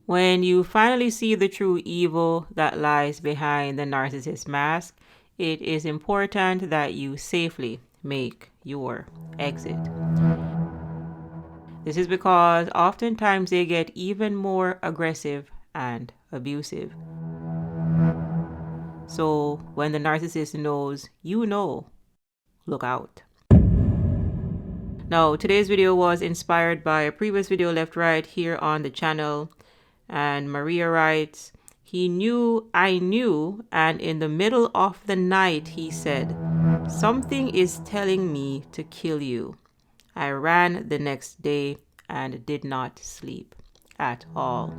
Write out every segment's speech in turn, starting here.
When you finally see the true evil that lies behind the narcissist mask, it is important that you safely make your exit. This is because oftentimes they get even more aggressive and abusive. So when the narcissist knows, you know, look out. Now, today's video was inspired by a previous video left right here on the channel. And Maria writes, he knew I knew, and in the middle of the night he said, something is telling me to kill you. I ran the next day and did not sleep at all.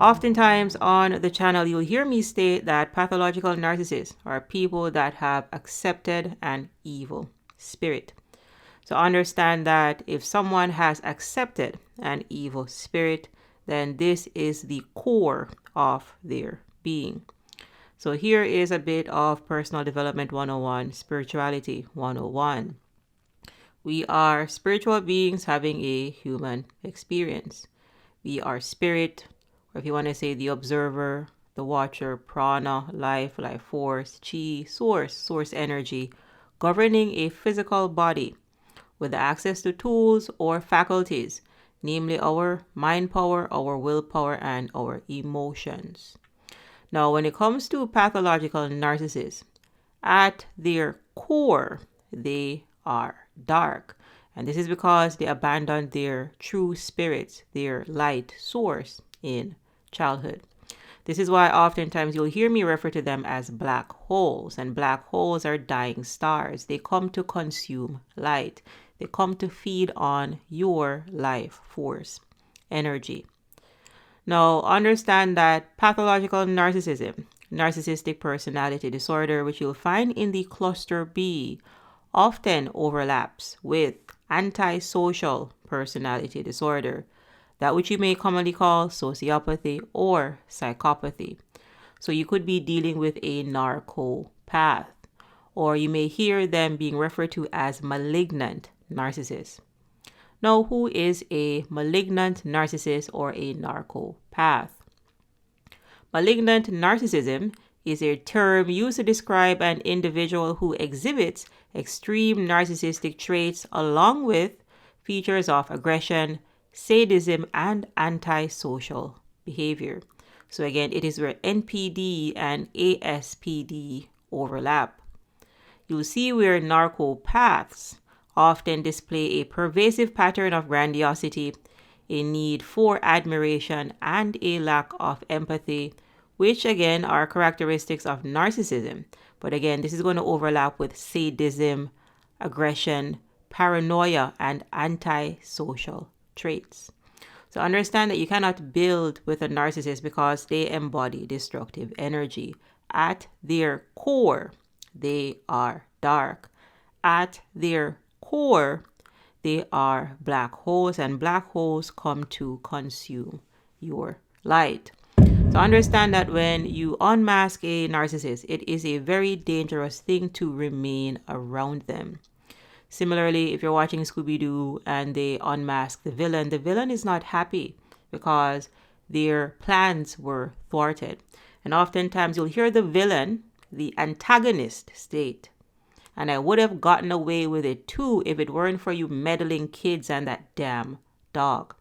Oftentimes on the channel, you'll hear me state that pathological narcissists are people that have accepted an evil spirit. So understand that if someone has accepted an evil spirit, then this is the core of their being. So here is a bit of Personal Development 101, Spirituality 101. We are spiritual beings having a human experience. We are spirit, or if you want to say the observer, the watcher, prana, life force, chi, source energy, governing a physical body with access to tools or faculties, namely our mind power, our willpower, and our emotions. Now, when it comes to pathological narcissists, at their core, they are dark. And this is because they abandoned their true spirits, their light source in childhood. This is why oftentimes you'll hear me refer to them as black holes. And black holes are dying stars. They come to consume light. They come to feed on your life force energy. Now, understand that pathological narcissism, narcissistic personality disorder, which you'll find in the cluster B, often overlaps with antisocial personality disorder, that which you may commonly call sociopathy or psychopathy. So you could be dealing with a narcopath, or you may hear them being referred to as malignant narcissist. Now, who is a malignant narcissist or a narcopath? Malignant narcissism is a term used to describe an individual who exhibits extreme narcissistic traits along with features of aggression, sadism, and antisocial behavior. So again, it is where NPD and ASPD overlap. You'll see where narcopaths often display a pervasive pattern of grandiosity, a need for admiration, and a lack of empathy, which again are characteristics of narcissism. But again, this is going to overlap with sadism, aggression, paranoia, and antisocial traits. So understand that you cannot build with a narcissist because they embody destructive energy. At their core, they are dark. At their core, they are black holes, and black holes come to consume your light. So understand that when you unmask a narcissist, it is a very dangerous thing to remain around them. Similarly, if you're watching Scooby-Doo and they unmask the villain is not happy because their plans were thwarted. And oftentimes you'll hear the villain, the antagonist, state, and I would have gotten away with it too if it weren't for you meddling kids and that damn dog.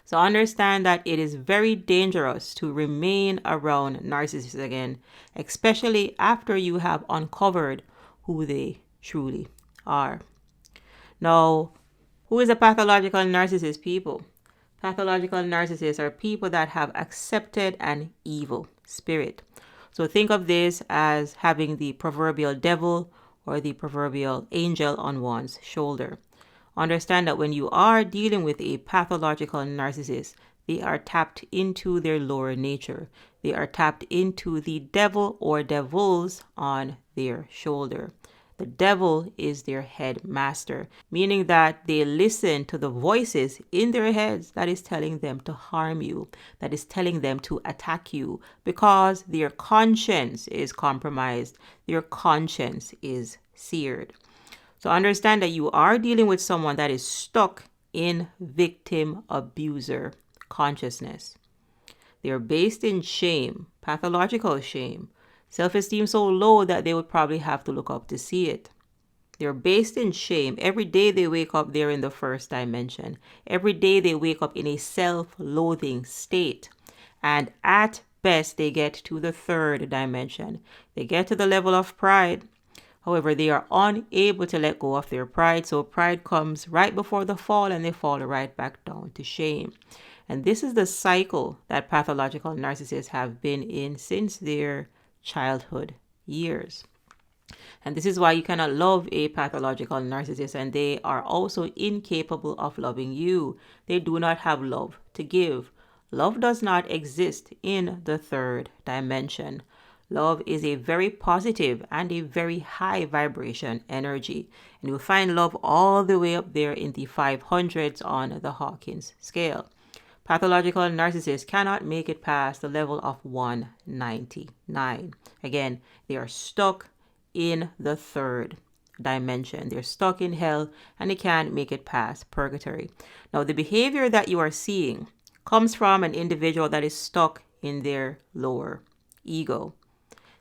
So understand that it is very dangerous to remain around narcissists again, especially after you have uncovered who they truly are. Now, who is a pathological narcissist, people? Pathological narcissists are people that have accepted an evil spirit. So think of this as having the proverbial devil or the proverbial angel on one's shoulder. Understand that when you are dealing with a pathological narcissist, they are tapped into their lower nature. They are tapped into the devil or devils on their shoulder. The devil is their head master, meaning that they listen to the voices in their heads that is telling them to harm you, that is telling them to attack you, because their conscience is compromised, their conscience is seared. So understand that you are dealing with someone that is stuck in victim abuser consciousness. They are based in shame, pathological shame, self-esteem so low that they would probably have to look up to see it. They're based in shame. Every day they wake up, they're in the first dimension. Every day they wake up in a self-loathing state. And at best, they get to the third dimension. They get to the level of pride. However, they are unable to let go of their pride. So pride comes right before the fall and they fall right back down to shame. And this is the cycle that pathological narcissists have been in since their childhood years. And this is why you cannot love a pathological narcissist, and they are also incapable of loving you. They do not have love to give. Love does not exist in the third dimension. Love is a very positive and a very high vibration energy. And you'll find love all the way up there in the 500s on the Hawkins scale. Pathological narcissists cannot make it past the level of 199. Again, they are stuck in the third dimension. They're stuck in hell and they can't make it past purgatory. Now, the behavior that you are seeing comes from an individual that is stuck in their lower ego.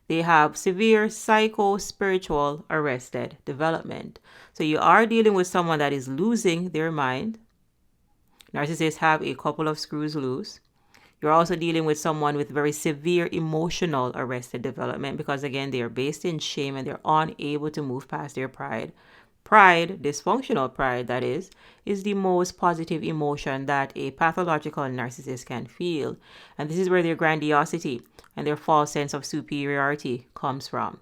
They have severe psycho-spiritual arrested development. So you are dealing with someone that is losing their mind. Narcissists have a couple of screws loose. You're also dealing with someone with very severe emotional arrested development because, again, they are based in shame and they're unable to move past their pride. Pride, dysfunctional pride, that is the most positive emotion that a pathological narcissist can feel. And this is where their grandiosity and their false sense of superiority comes from.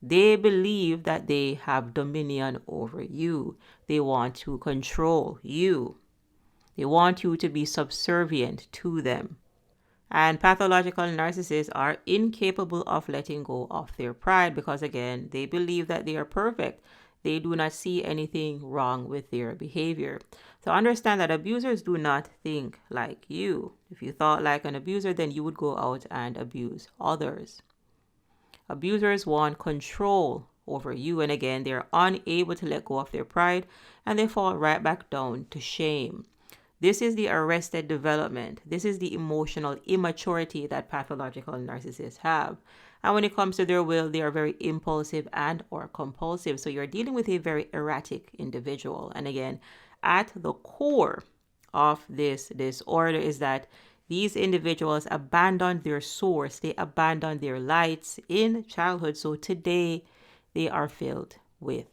They believe that they have dominion over you. They want to control you. They want you to be subservient to them. And pathological narcissists are incapable of letting go of their pride because, again, they believe that they are perfect. They do not see anything wrong with their behavior. So understand that abusers do not think like you. If you thought like an abuser, then you would go out and abuse others. Abusers want control over you. And again, they're unable to let go of their pride and they fall right back down to shame. This is the arrested development. This is the emotional immaturity that pathological narcissists have. And when it comes to their will, they are very impulsive and or compulsive. So you're dealing with a very erratic individual. And again, at the core of this disorder is that these individuals abandoned their source. They abandoned their lights in childhood. So today they are filled with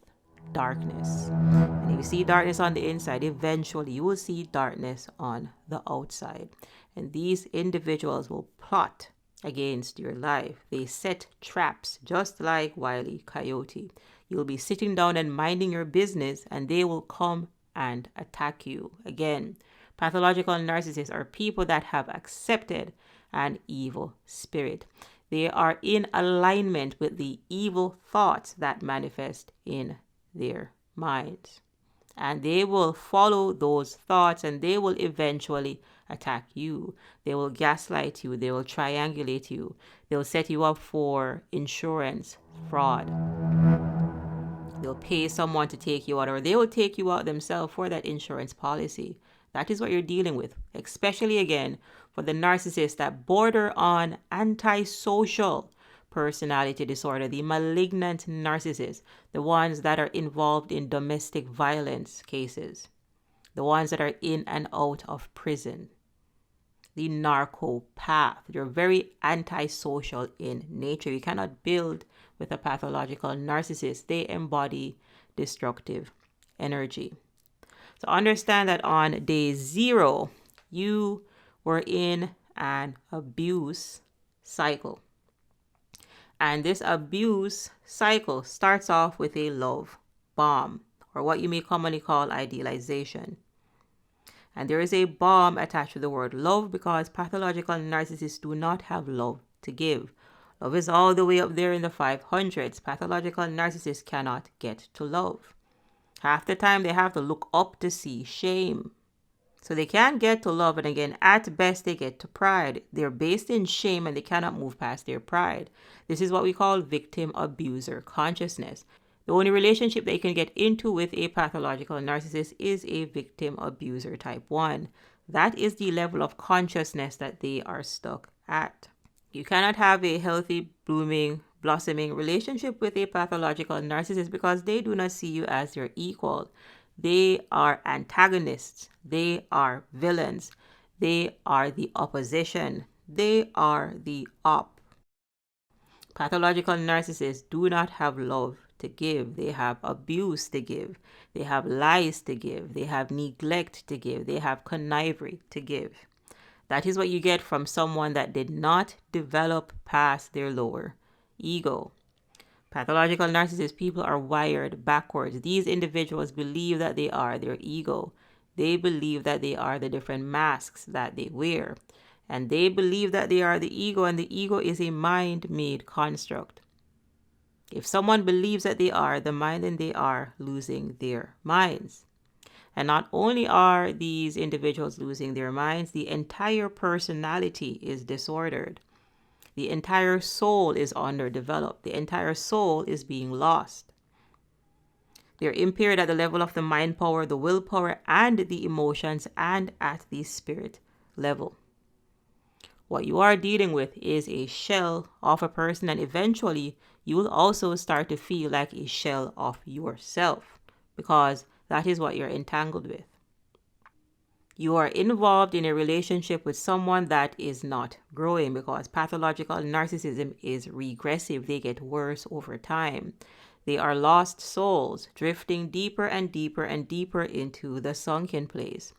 darkness. And if you see darkness on the inside, eventually you will see darkness on the outside. And these individuals will plot against your life. They set traps just like Wiley Coyote. You'll be sitting down and minding your business and they will come and attack you. Again, pathological narcissists are people that have accepted an evil spirit. They are in alignment with the evil thoughts that manifest in their minds. And they will follow those thoughts and they will eventually attack you. They will gaslight you. They will triangulate you. They'll set you up for insurance fraud. They'll pay someone to take you out, or they will take you out themselves for that insurance policy. That is what you're dealing with, especially again for the narcissists that border on antisocial personality disorder, the malignant narcissists, the ones that are involved in domestic violence cases, the ones that are in and out of prison, the narcopath. They're very antisocial in nature. You cannot build with a pathological narcissist. They embody destructive energy. So understand that on day 0, you were in an abuse cycle. And this abuse cycle starts off with a love bomb, or what you may commonly call idealization. And there is a bomb attached to the word love because pathological narcissists do not have love to give. Love is all the way up there in the 500s. Pathological narcissists cannot get to love. Half the time they have to look up to see shame. So they can't get to love, and again, at best they get to pride. They're based in shame and they cannot move past their pride. This is what we call victim abuser consciousness. The only relationship they can get into with a pathological narcissist is a victim abuser type 1. That is the level of consciousness that they are stuck at. You cannot have a healthy, blooming, blossoming relationship with a pathological narcissist because they do not see you as your equal. They are antagonists. They are villains. They are the opposition. They are the op. Pathological narcissists do not have love to give. They have abuse to give. They have lies to give. They have neglect to give. They have connivery to give. That is what you get from someone that did not develop past their lower ego. Pathological narcissist people are wired backwards. These individuals believe that they are their ego. They believe that they are the different masks that they wear. And they believe that they are the ego, and the ego is a mind-made construct. If someone believes that they are the mind, then they are losing their minds. And not only are these individuals losing their minds, the entire personality is disordered. The entire soul is underdeveloped. The entire soul is being lost. They're impaired at the level of the mind power, the willpower, and the emotions, and at the spirit level. What you are dealing with is a shell of a person, and eventually you will also start to feel like a shell of yourself, because that is what you're entangled with. You are involved in a relationship with someone that is not growing, because pathological narcissism is regressive. They get worse over time. They are lost souls, drifting deeper and deeper and deeper into the sunken place.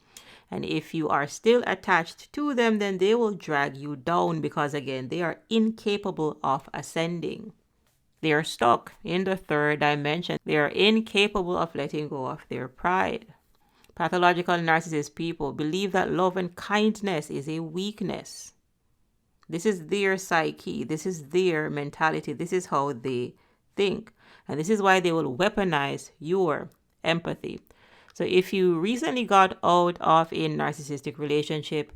And if you are still attached to them, then they will drag you down because, again, they are incapable of ascending. They are stuck in the third dimension. They are incapable of letting go of their pride. Pathological narcissist people believe that love and kindness is a weakness. This is their psyche. This is their mentality. This is how they think. And this is why they will weaponize your empathy. So if you recently got out of a narcissistic relationship,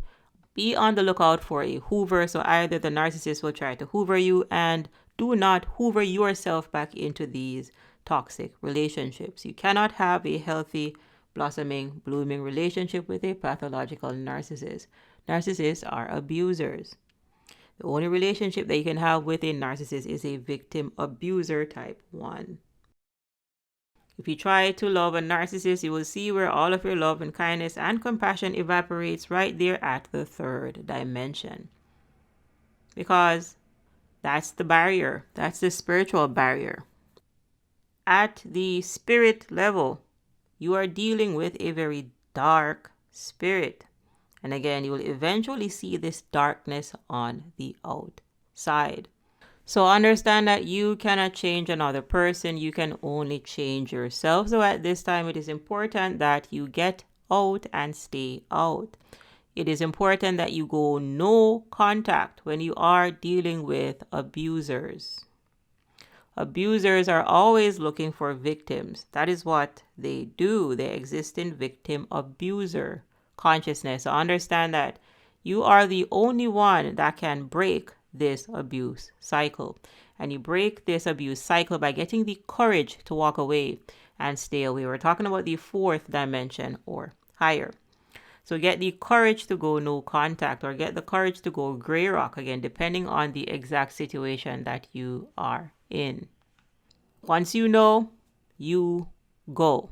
be on the lookout for a hoover. So either the narcissist will try to hoover you, and do not hoover yourself back into these toxic relationships. You cannot have a healthy, blossoming, blooming relationship with a pathological narcissist. Narcissists are abusers. The only relationship that you can have with a narcissist is a victim abuser type 1. If you try to love a narcissist, you will see where all of your love and kindness and compassion evaporates right there at the third dimension. Because that's the barrier. That's the spiritual barrier. At the spirit level, you are dealing with a very dark spirit. And again, you will eventually see this darkness on the outside. So understand that you cannot change another person. You can only change yourself. So at this time, it is important that you get out and stay out. It is important that you go no contact when you are dealing with abusers. Abusers are always looking for victims. That is what they do. They exist in victim abuser consciousness. So understand that you are the only one that can break this abuse cycle. And you break this abuse cycle by getting the courage to walk away and stay away. We're talking about the fourth dimension or higher. So get the courage to go no contact, or get the courage to go gray rock, again, depending on the exact situation that you are in. Once you know, you go.